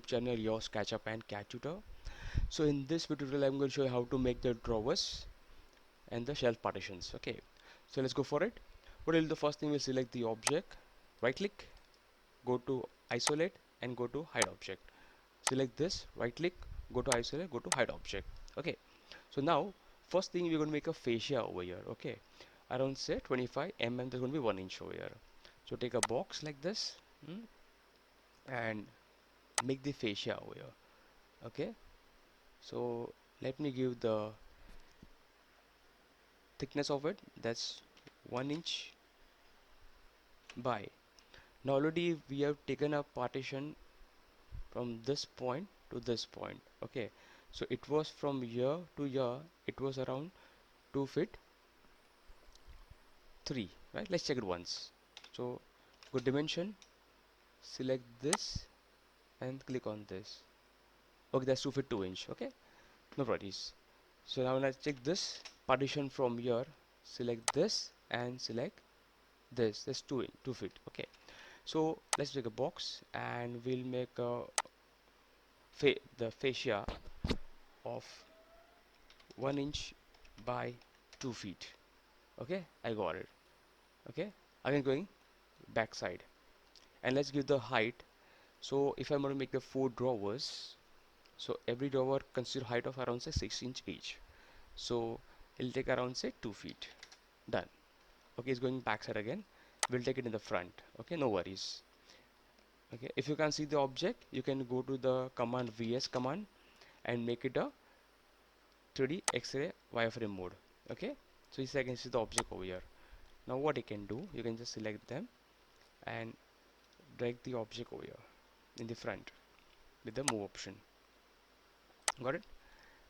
YouTube channel, your SketchUp and CAD tutor. So in this tutorial I'm going to show you how to make the drawers and the shelf partitions. Okay, so let's go for it. What will the first thing, we'll select the object, right click, go to isolate and go to hide object. Select this, right click, go to isolate, go to hide object. Okay, so now first thing we're going to make a fascia over here. Okay, around say 25 mm, there's going to be 1 inch over here. So take a box like this, and make the fascia over here. Okay, so let me give the thickness of it, that's 1 inch by. Now already we have taken a partition from this point to this point. Okay, so it was from here to here, it was around 2 feet 3, right? Let's check it once. So go dimension, select this and click on this. Okay, that's 2 feet 2 inch. Okay, no worries. So now let's check this partition from here, select this and select this. That's 2 feet. Okay, so let's make a box and we'll make a the fascia of 1 inch by 2 feet. Okay, I got it. Okay, again going back side, and let's give the height. So if I'm going to make the 4 drawers, so every drawer consider height of around say 6 inch each, so it'll take around say 2 feet. Done. Okay, it's going back side again, we'll take it in the front. Okay, no worries. Okay, if you can't see the object, you can go to the command vs command and make it a 3D X-ray wireframe mode. Okay, so you can see the object over here. Now what you can do, you can just select them and drag the object over here in the front with the move option. Got it?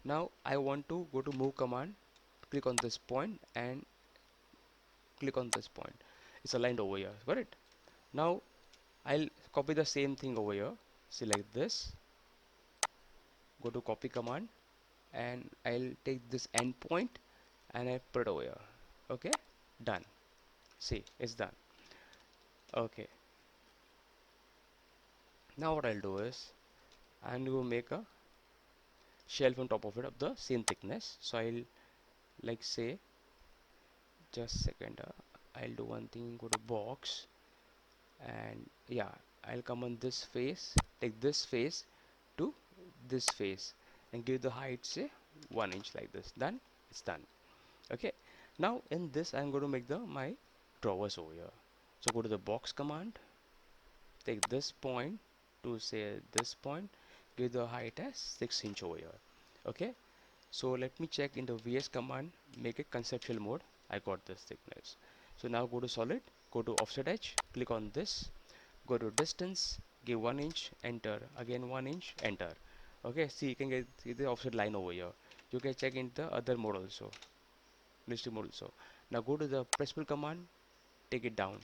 Now I want to go to move command, click on this point and click on this point. It's aligned over here. Got it? Now I'll copy the same thing over here. Select this, go to copy command, and I'll take this end point and I put it over here. Okay, done. See, it's done. Okay, now what I'll do is I'm going to make a shelf on top of it of the same thickness. So I'll like say, just second, I'll do one thing, go to box, and yeah, I'll come on this face, take this face to this face and give the height say 1 inch like this. Done, it's done. Okay, now in this I'm going to make the my drawers over here. So go to the box command, take this point to say this point, give the height as 6 inch over here. Okay, so let me check in the vs command, make it conceptual mode. I got this thickness. So now go to solid, go to offset edge, click on this, go to distance, give 1 inch, enter, again 1 inch, enter. Okay, see, you can get see the offset line over here. You can check in the other mode also, district mode also. Now go to the press pull command, take it down.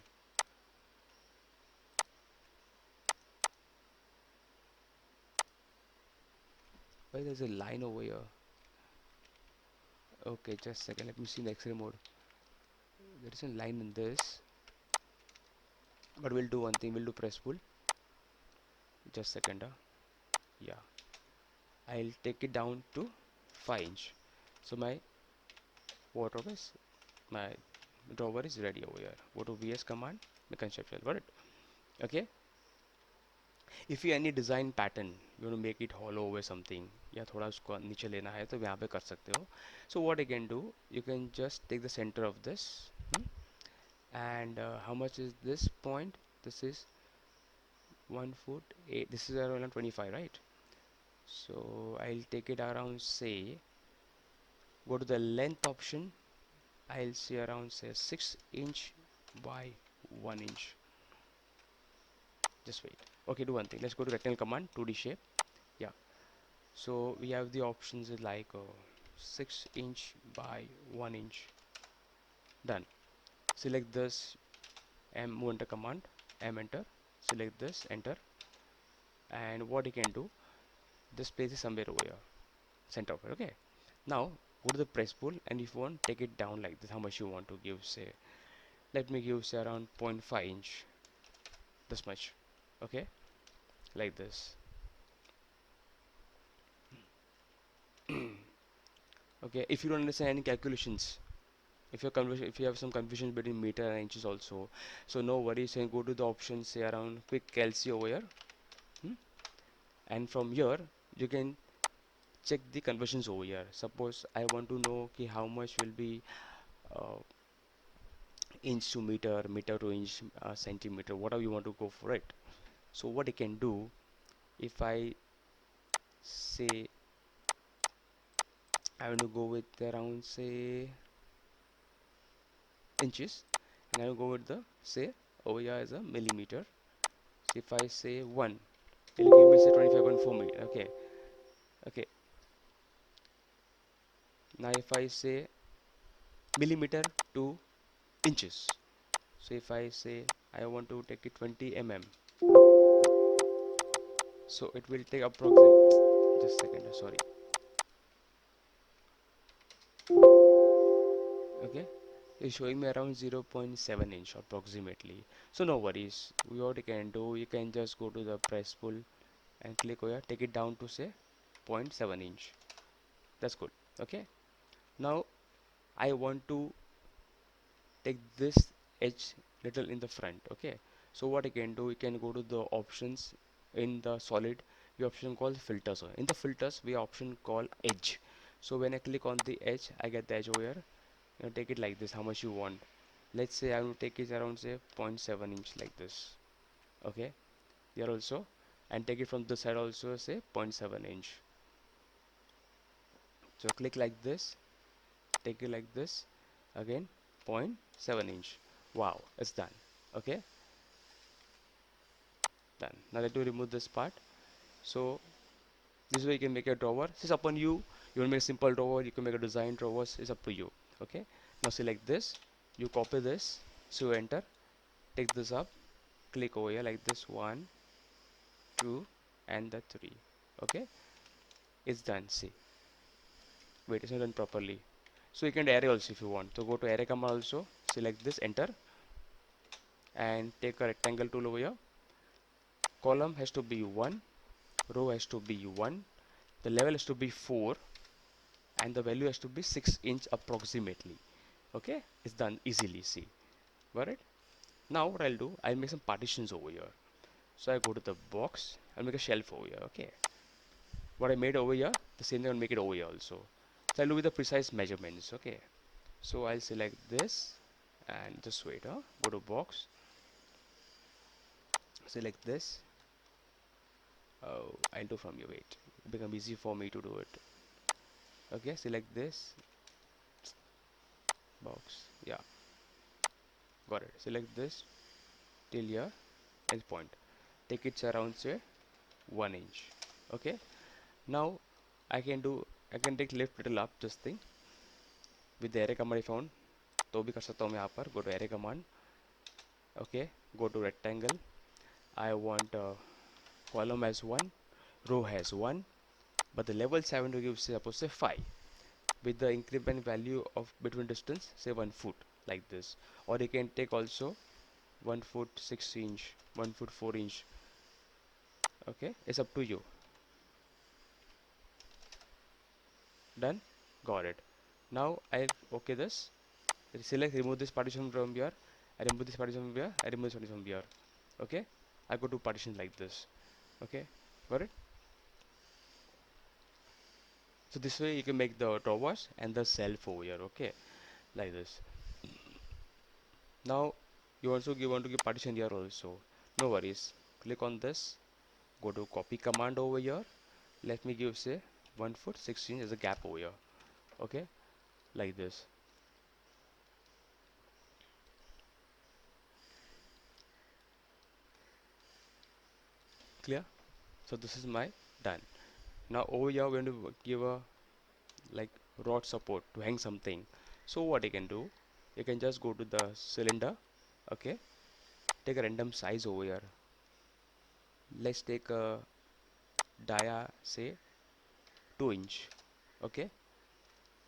Why there's a line over here? Okay, just a second, let me see the X-ray mode. There is a line in this, but we'll do one thing, we'll do press pull. Just a second, yeah, I'll take it down to 5 inch. So my wardrobe is, my drawer is ready over here. Go to vs command, make conceptual. Got it? Okay, if you any design pattern you want to make it hollow over something या थोड़ा उसको नीचे लेना है तो यहाँ पे कर सकते हो. So what you can do, you can just take the center of this, and how much is this point? This is 1 foot 8, this is around 25, right? So I'll take it around, say, go to the length option, I'll see around say 6 inch by 1 inch. Just wait. Okay, do one thing, let's go to rectangle command, 2D shape. Yeah, so we have the options like 6 inch by 1 inch. Done. Select this, M, move enter command, M, enter, select this, enter, and what you can do, this place is somewhere over here, center of it. Okay, now go to the press pull, and if you want, take it down like this. How much you want to give? Say, let me give say around 0.5 inch, this much. Okay, like this. Okay, if you don't understand any calculations, if you have some confusion between meter and inches also, so no worries, you can go to the options, say around quick calci over here, hmm? And from here you can check the conversions over here. Suppose I want to know ki how much will be uh, inch to meter, meter to inch, centimeter, whatever you want to go for it. So what I can do, if I say I want to go with around say inches, and I will go with the say over here as a millimeter. So if I say 1, it'll give me say 25.4 meter. Okay, okay. Now if I say millimeter to inches, so if I say I want to take it 20 mm, so it will take approximately, just a second, sorry. Okay, it's showing me around 0.7 inch approximately. So no worries, what you can do, you can just go to the press pull and click here, take it down to say zero point 0.7 inch. That's good. Okay, now I want to take this edge little in the front. Okay, so what I can do, you can go to the options in the solid, we option called filters. In the filters we option called edge. So when I click on the edge, I get the edge over here. Take it like this, how much you want. Let's say I will take it around say 0.7 inch like this. Okay, here also, and take it from the side also, say 0.7 inch. So click like this, take it like this, again 0.7 inch. Wow, it's done. Okay, done. Now let me remove this part. So this way you can make a drawer. This is upon you. You want to make a simple drawer, you can make a design drawer, it's up to you. Okay, now select this, you copy this, so enter, take this up, click over here like this, 1 2 and the 3. Okay, it's done. See, wait, it's not done properly. So you can do array also if you want. So go to array command also, select this, enter, and take a rectangle tool over here. Column has to be 1, row has to be 1, the level has to be 4, and the value has to be 6 inch approximately. Okay, it's done easily. See, got it? Now what I'll do, I'll make some partitions over here. So I go to the box, I'll make a shelf over here. Okay, what I made over here, the same thing I'll make it over here also. So I'll do with the precise measurements. Okay, so I'll select this and just wait. Go to box, select this. Oh, I'll do from your wait. It become easy for me to do it. Okay, select this box. Yeah, got it. Select this till here end point. Take it around say 1 inch. Okay, now I can take lift little up this thing with the array command I found. तो भी कर सकता हूँ मैं यहाँ पर. Go to array command. Okay, go to rectangle. I want column as 1, row has 1, but the levels I want to give, say suppose say 5, with the increment value of between distance say 1 foot like this, or you can take also 1 foot 6 inch, 1 foot 4 inch. Okay, it's up to you. Done, got it. Now I okay this, select remove this partition from here, I remove this partition from here, I remove this partition from here. Okay, I go to partition like this. Okay, got it. So this way you can make the drawers and the shelf over here. Okay, like this. Now you also want to give partition here also. No worries. Click on this. Go to copy command over here. Let me give say 1 foot 16 as a gap over here. Okay, like this. Clear? So this is my done. Now over here we're going to give a like rod support to hang something. So what you can do, you can just go to the cylinder. Okay, take a random size over here. Let's take a dia say 2 inch. Okay,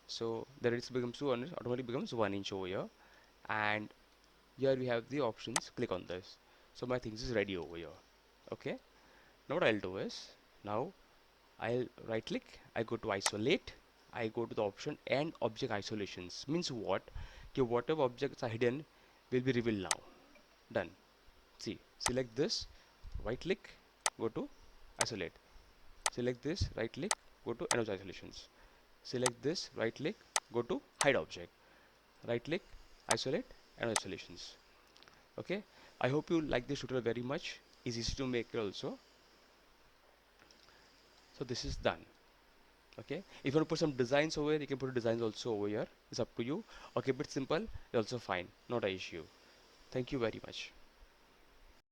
so the radius becomes 200, automatically becomes 1 inch over here, and here we have the options. Click on this, so my things is ready over here. Okay, now what I'll do is, now I'll right click, I go to isolate, I go to the option and object isolations. Means what? Okay, whatever objects are hidden will be revealed now. Done. See, select this, right click, go to isolate. Select this, right click, go to energy isolations. Select this, right click, go to hide object. Right click, isolate, and isolations. Okay, I hope you like this tutorial very much. It's easy to make it also. So this is done. Okay, if you want to put some designs over here, you can put designs also over here. It's up to you. Okay, but simple, it's also fine, not an issue. Thank you very much.